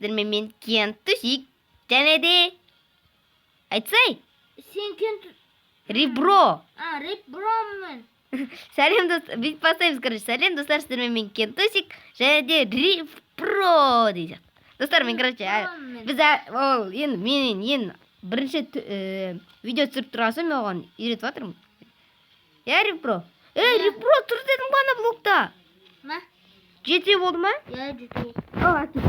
сіздермен мен Кентусик және де айтсай Сен Кент... Ребро. Ребромын. Сәлем достар, бүйтіп бастаймыз, короче. Сәлем достар, сіздермен мен Кентусик және де Ребро дейді. Достар, мен, короче, біз ол енді мен бірінші видео түсіріп тұрған соң мен оған үйретіп жатырмын. Ребро. Ребро, тұр дедің бана блокта. Ма? Жетеу болды ма? Жетеу. Әкел.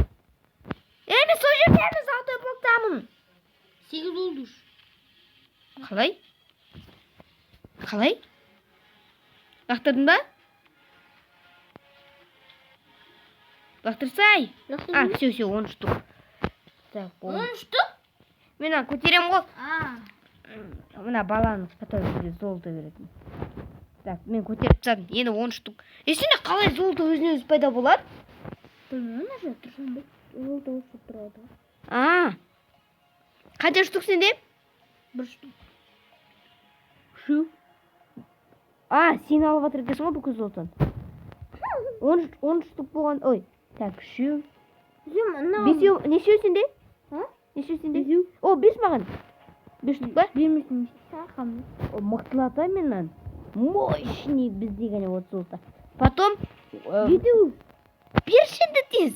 Мен сол жерде емес, алты блоктамын. 8 oldu. Қалай? Лақтырдың ба? Лақтырсай. Все, 10 штук. Так, 10 штук? Мен көтерем ғой. Мына баланы, который бізге золото беретін. Так, мен көтеріп тастадым. Енді 10 штук. Сенде қалай золото өзіне өзі пайда болады? Білмеймін, ана тұрсам ба? Золото осы тұрады. Қанша штук сенде? 1 штук. Шу. Сен алып жатыр екенсің ғой бүкіл золотаны. 10 штук болған. Ой, так, шу. Нешеу сенде? Нешеу сенде? 5 маған. 5 штук ба? Бермесін. Мықтылата менен. Мощный біз деген вот золото. Потом... Видео. Бершенді тез.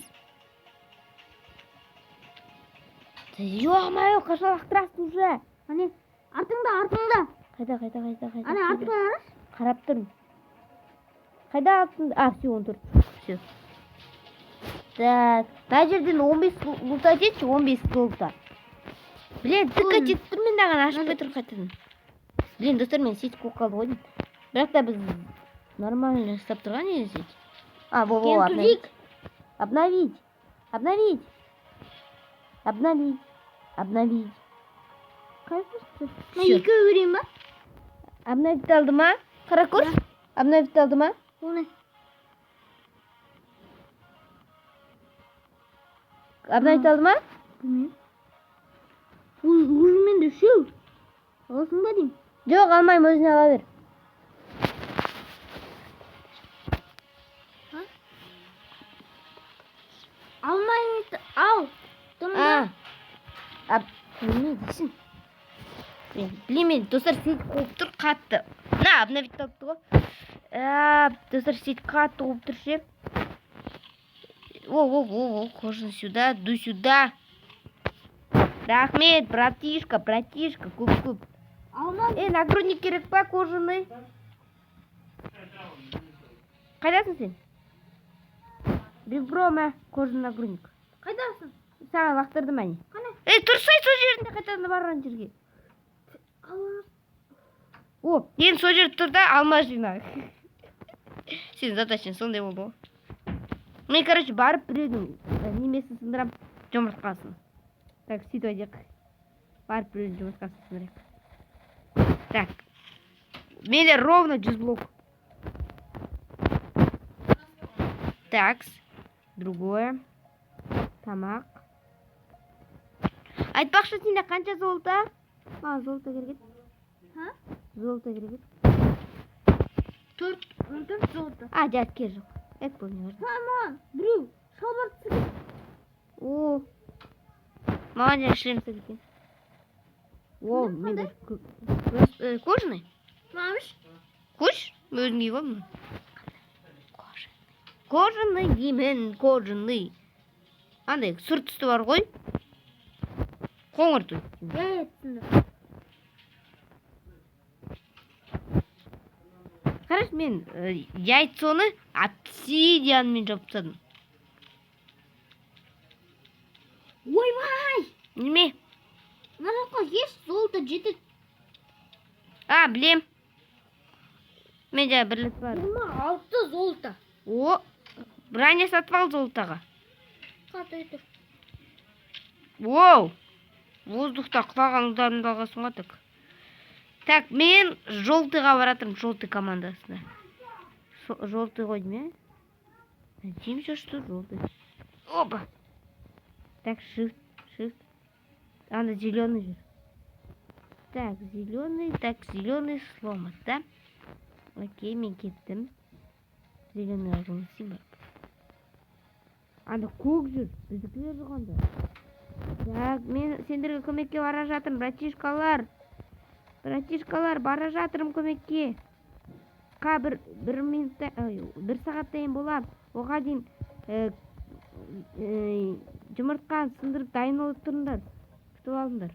Ё-моё, қашан лақтырасың уже? Ане, артыңда. Қайда? Ане, артыңда қараш. Қарап тұрмын. Қайда артыңда? Все, 14. Все. Так, мына жерден 15 лута жетші, 15 лута. Блин, тікка жетіп тұр, мен даған ашып кетір қайтадан. Блин, достар, мен сеть қоқ қалды ғой. Бірақ та біз нормально ұстап тұрған еді сеть. Кентузик. Обновить. Қайсысы? Мен 2 өрейін ба? Обновить алды ма? Қара көрш? Обновить алды ма? Оны. Обновить алды ма? Білмеймін. Өзімен де шеу. Аласың ба деймін? Жоқ, алмайым, өзіне ала бер. Алмайын, ал. Тұрмда. Не дейсің? Білемейді, достар, сеть қоып тұр қатты. На, обновить алды ғой. Достар, сеть қатты қоып тұр ше. Кожан сюда, ду сюда. Рахмет, братишка, көп. Нагрудник керек па, кожаный? Қайдасың сен? Ребро ма, кожаный нагрудник. Қайдасың? Саған лақтырдым әне. Қане? Тұрсай сол жерінде қайтадан барған жерге. Енді сол жерде тұр да, алма жинақ. Сен заточен, сондай болды ғой. Мен, короче, барып біреудің немесін сындырам, жұмыртқасын. Так, сөйтіп айдық. Барып біреудің жұмыртқасын сындырайық. Так. Менде ровно 100 блок. Такс. Другое. Тамақ. Айтпақшы, сенде қанша золото? Золото керек. Золото керек. 14 золото. Жәтке жоқ. Бұл не бар? Мама, біреу, шалбар түсіріп. Маған жа шлем сәлген. Менде кожаный? Мамыш? Көш? Өзің кей ғой? Кожаный деймін, кожаный. Андай, сұр түсті бар ғой? Қоңыр тұй. Қараш, мен яйцоны обсидианмен жапсадым. Ойбай! Неме? Мына жаққа еш золото жетеді. Білем. Мен жа бірлік бар. 26 золото. Браня сатып ал золотаға. Қатай тұр. Воздухта құлағаныңдарымды алғасың ғой так. Так, мен желтыға баратырмын, желтый командасына. Желтый ғой дейм, Надеем, что желтый. Опа! Так, shift. Ана зеленый же. Так, зеленый сломат, да? Окей, мен кеттім. Зеленый алғым бар. Анда көк жүр. Біздікілер жүргенде. Так, мен сендерге көмекке бара жатырмын, братишкалар. Братишкалар, бара жатырмын көмекке. Bir минутта, bir сағаттайын болам. Оға дейін жұмыртқаны сындырып дайын болып тұрыңдар. Күтіп алыңдар.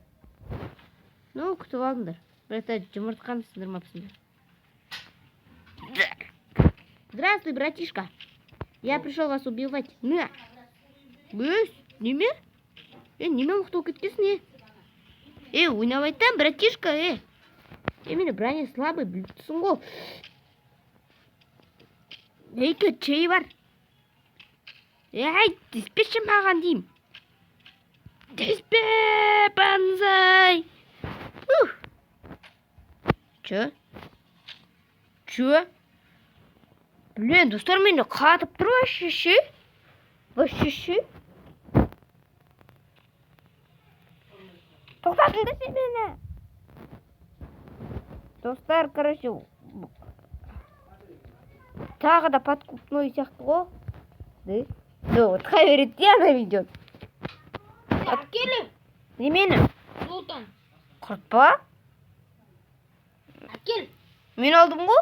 Ну, күтіп алыңдар. Бірақ жұмыртқаны сындырмапсыңдар. Здравствуй, братишка. Я пришел вас убивать. На. Неме? Неме ұқтау кеткесін, ойнабайтан, братишка, Мені броня слабый, біліпсің ғой. Екі чей бар. Ай, теспеші маған дейм. Теспе, банзай. Чö? Блин, достар мені қатып тұр вообще. Тоқтатыңдар сен мені. Достар, короче, тағы да подкупной сияқты ғой. Да? Ну, отқа береді, ана видео. Әкелі. Немені? Золтан. Құртпа? Әкел. Мен алдым ғой?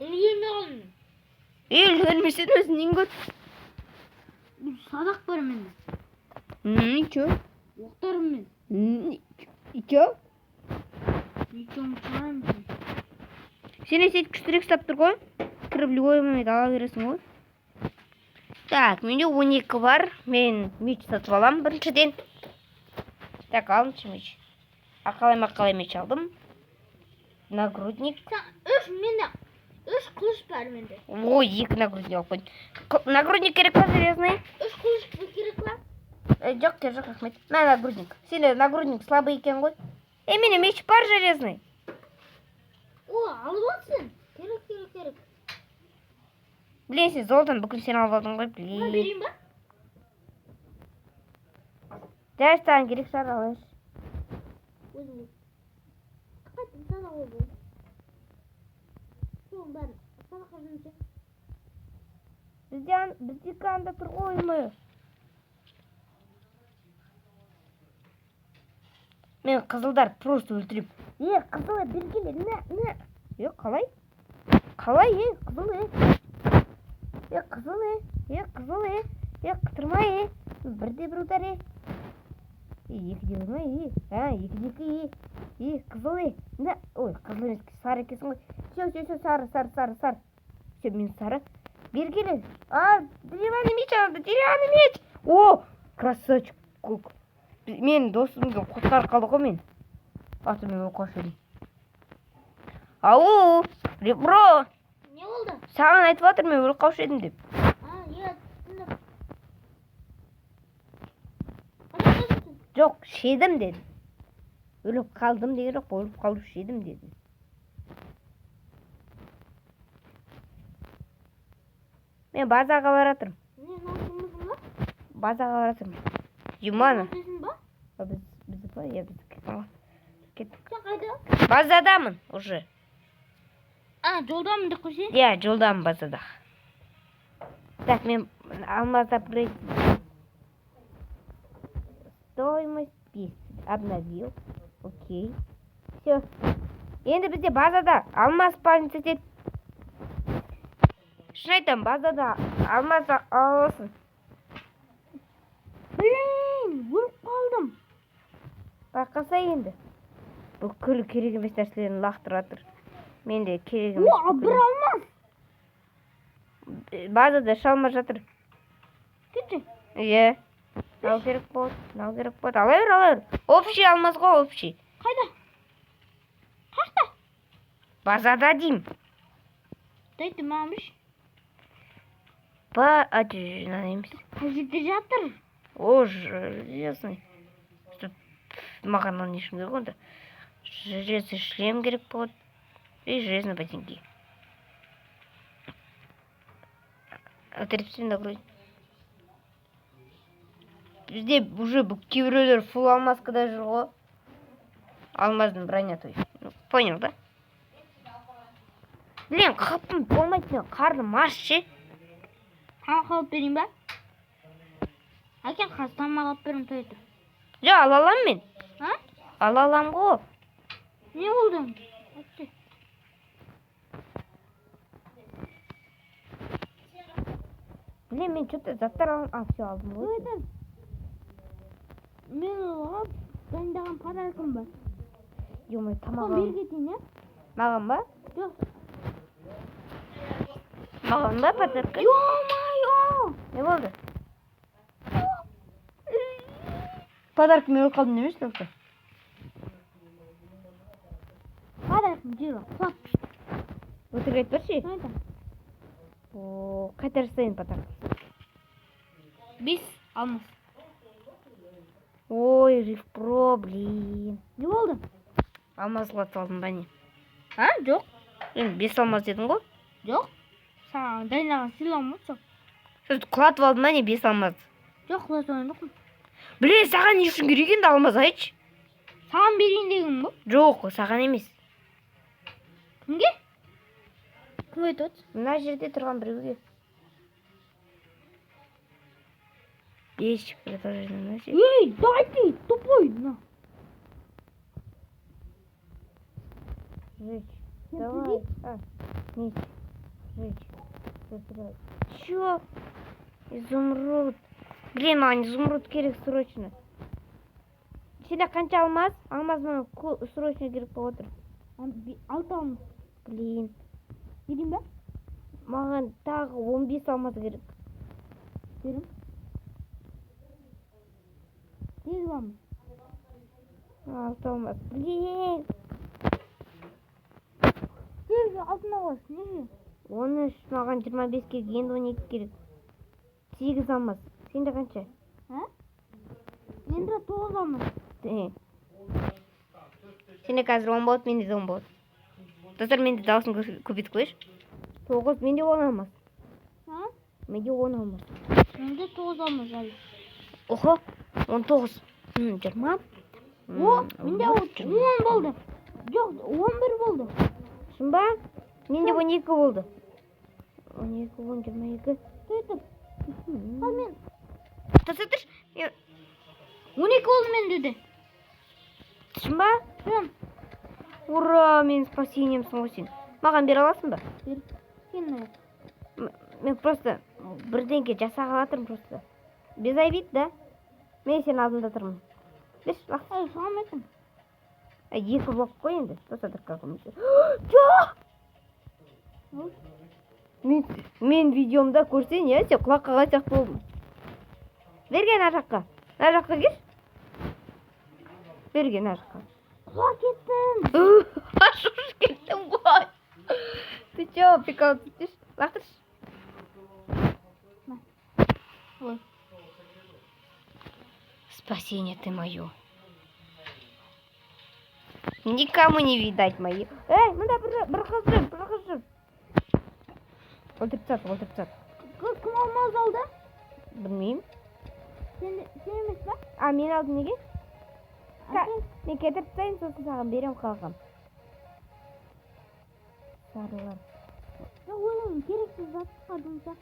Үлгерме алдым. Үлгермесен өзінен көт. Садақ бар менде. Ничо? Оқтарым мен. Ничо? Ничоны шығарайым. Сен есет күштірек ұстап тұр ғой? Кіріп любой момент ала бересің ғой? Так, менде 12 бар. Мен меч сатып алам біріншіден. Так, алыншы меч. Ақалай меч алдым. Нагрудник. Менде 3 қылыш бар менде. Ой, 2 нагрудник алып қойдым. Нагрудник керек па, серьезный? 3 қылыш керек па? Жоқ, рахмет. На нагрудник. Сенде нагрудник слабый екен ғой. Менде меч бар, железный. О, алып алсын. Керек. Блин, сен золотан бүкіл сен алып алдың ғой, Ма берейін ба? Дәл саған керек шығар, алайш. Өзім. Қайтын сана ғой бұл. Соның бәрін садаққа жүрмесе. Біздегі анда тұр ғой ма? Мен қызылдар просто өлтіріп. Қызылы бергеле, на. Қалай? Қызылы. Қытырмай, бірде бір удар, Екіде болмай, екі. Қызылы. Ой, қызыл емес, сары екесің ғой. Все, сары. Все, мен сары. Бергеле. Деревянный меч. О, красавчик. Мен досымды құтқарып қалды ғой мен. Атымен оқаш едім. Ау, бро. Не болды? Саған айтып жатыр, мен өліп қалушы едім деп. Түсіндім. Жоқ, шедім дедім. Өліп қалдым деген жоқ, өліп қалушы едім дедім. Мен базаға баратырмын. Базаға баратырмын. Юмана. Бізді ба? Бізді кеттік. Сен қайда? Базадамын уже. Жолдамын деп қойсай? Жолдамын базада. Так, мен алмазда пройти. Стоимость 5. Обновил. Окей. Все. Енді бізде базада алмаз спавнится етеді. Шын айтам, базада алмаз аласың. Блин, өліп қалдым. Байқаса енді. Бүкіл керек емес нәрселерін лақтырып жатыр. Менде керек емес. Бір алмаз. Базада шалма жатыр. Кетші. Нау керек болды. Ала бер. Общий алмаз ғой, общий. Қайда? Қашта? Базада дейм. Дайды мамыш. Емес. Қай жерде жатыр? О, железный. Маған он ешім керек онда. Железный шлем керек болады. И железный ботинки. Отрепсен нагрузить. Бізде уже кейбіреулер фул алмазкада жүр ғой. Алмаздың броня, то есть. Понял, да? Блин, қапым болмайды, мен қарным аш ше. Tamақ алып берейін ба? Әкем қазір тамақ алып берейін той тұр. Жо, ала алам мен. А? Ала алам го. Не болды? Блин, мен что-то заттар алдым. А, все алдым ғой. Тойдым. Мен алып дайындаған подаркым бар. Ё-моё, тамақ Соны алдым. бер кетейін, ә? Маған ба? Жоқ. Маған ба подарка? Ё-моё! Не болды? Подарка мен өліп қалдым емес тоқты. Подаркым жиро. Құлап. Өтірік айтпашы. Тойдым. О, қайтарыстайын подарка. 5 алмас. Ой, Рифпро, блин. Не болды? Алмаз құлатып алдым ба не? А? Жоқ. Енді 5 алмаз дедің ғой. Жоқ. Саған дайындаған сыйлығым осы. Сіз құлатып алдым ба не 5 алмаз? Жоқ, құлатып алған жоқпын. Блин, саған не үшін керек енді алмаз айтшы. Саған берейін деген ғой. Жоқ, саған емес. Кімге? Кім айтып отыр? Мына жерде тұрған біреуге. Бешік продолжение на жерде. Ей, дай ты, тупой. На. Жечь. Кем Давай. А, нет. Жечь. Застрял. Чё? Изумруд. Блин, маған изумруд керек срочно. Сенде қанша алмаз? Алмаз маған срочно керек болып отыр. 6 алмас. Блин. Берейін ба? Маған тағы 15 алмаз керек. Берем. 8 алмас. 6 алмаз. Блин. Неге алтын алмас? Неге? 13 маған 25 керек, енді 12 керек. 8 алмаз. Сенде қанша? А? Енді 9 алмас. Сенде қазір 10 болады, менде 10 болады. Достар, менде дауысын көбейтіп қойшы. 9, менде 10 алмаз. А? Менде 10 алмаз. Менде 9 алмас әлі. Охо, 19. 20. О, менде 10 болды. Жоқ, 11 болды. Шын ба? Менде 12 болды. 12, 10, 22. Сөйтіп. Ал мен Тоса тұрш. 12 болды менде де. Шын ба? Шын. Ура, мен спасениемсің ғой сен. Маған бере аласың ба? Бер. Сен аяқ. Мен просто бірдеңке жасағалы жатырмын просто. Без обид, да? Мен сен алдында тұрмын. Берші, лақ. Ай, саған айттым. Екі болып қой енді. Тоса тұр какой-нибудь. Жоқ! Мен видеомда көрсен, я сен құлақ қаған сияқты болдым. Берген ар жаққа. Ар жаққа кеш. Берген ар жаққа. Құлақ кеттім. Ашуш кеттім ғой. Ты чё, прикалываешься? Лақтыршы. Ой. Спасение ты мое. Никому не видать мою. Эй, мында бір қыз жүр. Өлтіріп тастады. Кім алмаз алды? Білмеймін. Сен емес па? А, мен алдым неге? Әкем. Мен кетіріп тастайын, сосын саған берем қалғам. Сарылар. Жоқ, ойлаймын, керексіз затқа жұмса.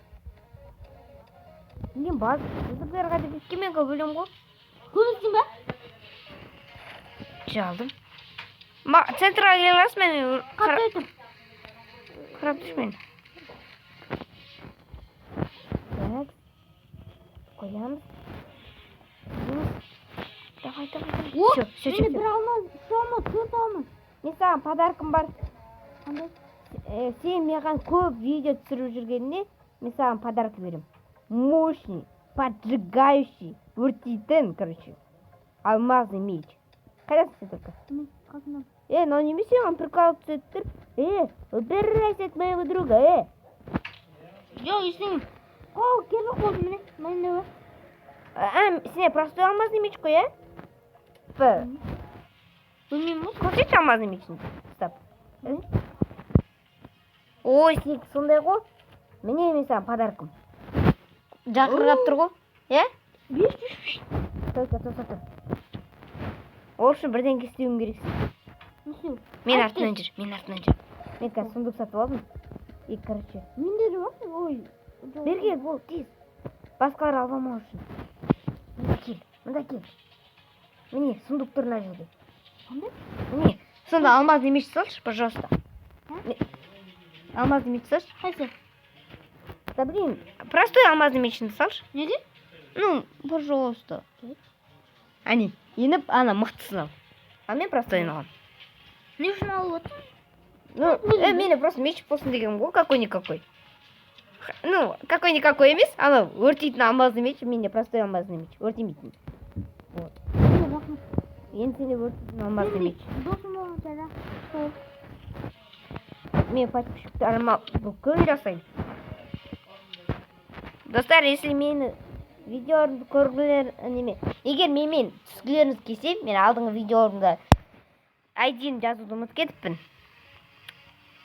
Мен бұзықларға деп кеткен көп өлем ғой. Көресің ба? Жалдым. Центрға келе аласың ба? Мен Қаптай тұр. қарап түш мен. Так. Қоямыз. Давай. О, Всё. менде бір алмаз, 3 алмаз, 4 алмаз. Мен саған подаркым бар. Қандай? Сен маған көп видео түсіріп жүргенде, мен саған подарка берем. Мощный, поджигающий, өртейтін, короче. Алмазный меч. Қайдасың сен только? Мен қасымнан. Ну неме сен маған прикалып түсіп тұр? Убирайся от моего друга, Жоқ, ештеңе. Қол, келі қолды міне. Менде бар. Сен простой алмазный меч қой, Білмеймін ғой. Көрсетші алмазный мечін. Стоп. Ой, сен сондай ғой. Міне мен саған подаркым. Жақырғап тұр ғой. Беш. Тоса. Ол үшін бірдеңке істеуім керексің. Не істеу? Мен артынан жүр. Мен қазір сундук сатып алдым. И, короче. Менде де бар. Ой, Берге бол тез. Басқалар алмамау үшін. Мында кел. Міне, сундуктар мына жерде. Қандай? Міне, сонда алмазный меч салшы, пожалуйста. Алмазный меч салшы. Қайсы? Да блин, простой алмазный мечін салшы. Неге? Ну, пожалуйста. Әне, еніп, ана мықтысын ал. А мен простойын алам. Не үшін алып отырсың? Ну, мені просто меч болсын деген ғой, какой-никакой. Ну, какой-никакой емес, ана өртейтін алмазный меч, менде простой алмазный меч, өртемейтін. Вот. Енді сенде өртейтін алмазный меч. Досым болғанша да. Сол. Мен подписчиктарыма бүкіл жасаймын. Достар, если мені видеоларымды көргілер, егер менімен түскілеріңіз келсе, мен алдыңғы видеоларымда ID-ні жазуды ұмытып кетіппін.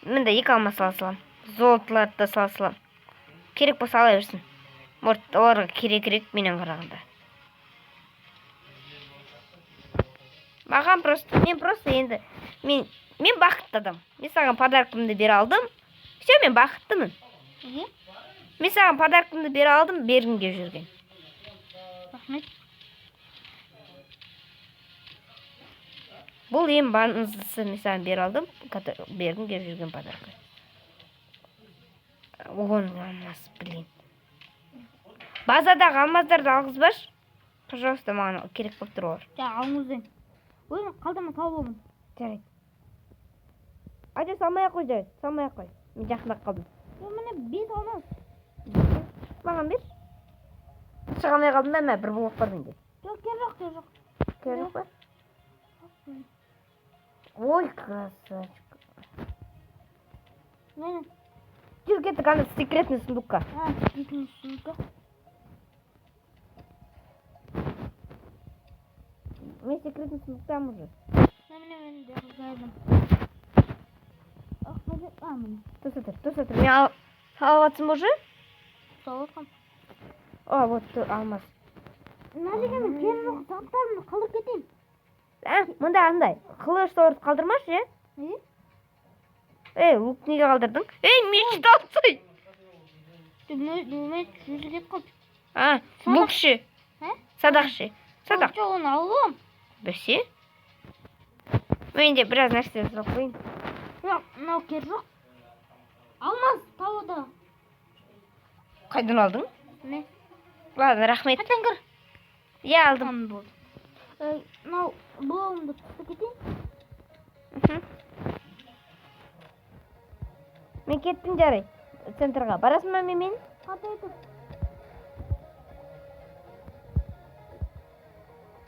Мында 2 алма сала салам. Золотыларды да сала салам. Керек болса ала берсін. Может, оларға керек менен қарағанда. Маған мен просто енді мен бақытты адам. Мен саған подаркымды бере алдым. Все, мен бақыттымын. Мен саған подаркымды бере алдым, бергім келіп жүрген. Рахмет. Бұл ең маңыздысы, мен саған бере алдым, бергім келіп жүрген подарка. Оның алмаз, блин. Базадағы алмаздарды алғызбаш. Пожалуйста, маған керек болып тұр олар. Алыңыздың. Өзім қалдырма тауып болмын. Жарайды. Айда салмай-ақ қой, жарайды. Салмай-ақ қой. Мен жақындап қалдым. Міне 5 алмаз. Маған бер. Шығамай қалдым да, мә бір болып бар менде. Жоқ, керек жоқ. Керек па? Ой, красавчик. Мені. Жүр кеттік ана секретный сундукка. Секретный сундукка. Мен секретный сундуктам уже. Мен де қайдым. Міне. Тұр. Мен алыватсың уже? Салатқам. О, вот алмаз. Мына жерге мен керек жоқ заттарымды қалдырып кетейін. Мында андай. Қылыш торыс қалдырмашы, е? Неге? Лук неге қалдырдың? Мешіт алсай. Мешіт жүзі кетіп қалды. Лукшы. Садақшы. Садақ. Жоқ, оны алып. Бәсе? Менде біраз нәрсе сұрақ қойын. Жоқ, мынау керек жоқ. Алмаз тауда. Қайдан алдың? Не? Ладно, рахмет. Қайтан кір? Я алдым. Tamam болды. Мынау блогымды түсіп кетейін. Мен кеттім жарай. Центрға. Барасың ба мен? Қайтайтып.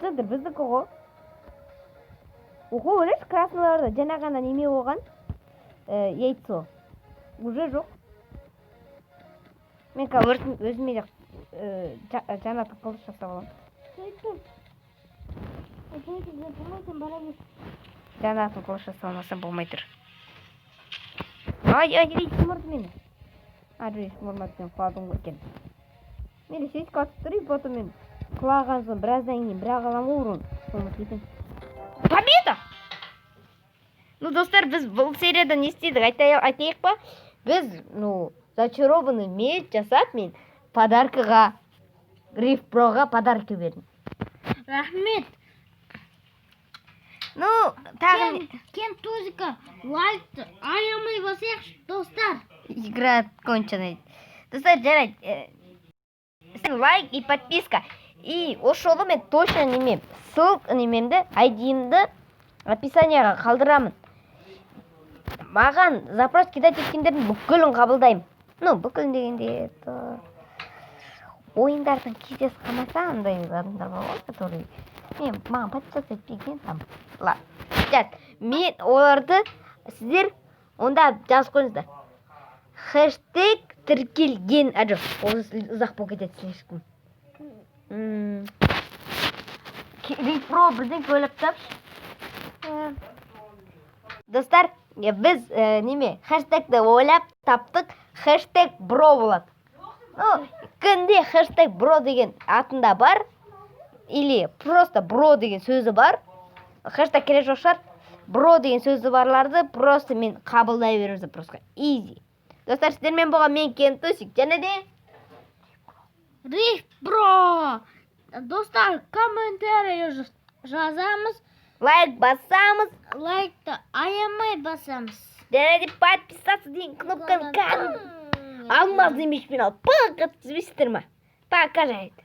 Центр біздікі ғой. Оқу өлеш красноларда жаңа ғана неме оған? Яйцо. Уже жоқ. Мен өзіме де жаңа қылыш жасап аламын. Жаңа қылыш жасап алмасам болмай тұр. Ай, шымырды мені. Жүр, шымырмады, құладым өткен. Мені сесік атып тұр, и потом мен құлаған соң біраздан кейін бірақ алам ұрын. Победа! Ну, достар, біз бұл серияда не істедік? Айтайық па? Біз, зачарованный меч жасап, мен подаркыға, Риф Проға подарки бердім. Рахмет. Ну, тағын... Кен тузика лайкты аямай басайықшы, достар. Игра конченая. Достар, жарайды. Лайк и подписка. И ошолы мен точно немем. Ссылка немемді, айдиімді описанияға қалдырамын. Маған запрос кидать еткендердің бүкілін қабылдаймын. Ну, бүкілін дегенде... Ойындардың кездес қамаса, андай адамдар бар, который... Маған подписаться етпеген там. Мен оларды сіздер онда жазып қойыңыздар. Хэштег тіркелген. Жоқ, ол ұзақ болып кетеді слишком. Рифро біздің бөліп тапшы. Достар, біз хэштегті ойлап таптық. Хэштег бро болады. Кінде хэштег бро деген атында бар, или просто бро деген сөзі бар, хэштег керек жоқ шығар, бро деген сөзі барларды просто мен қабылдай беремін, просто easy. Достар, сіздермен болған мен Кентусик, және де Rift Pro. Dostlar komentarya жазамыз. Лайк басамыз. Лайкты аямай басамыз. Және де подписаться деген кнопканы алмаз емес пен ал. Пока. Пока, жарайды.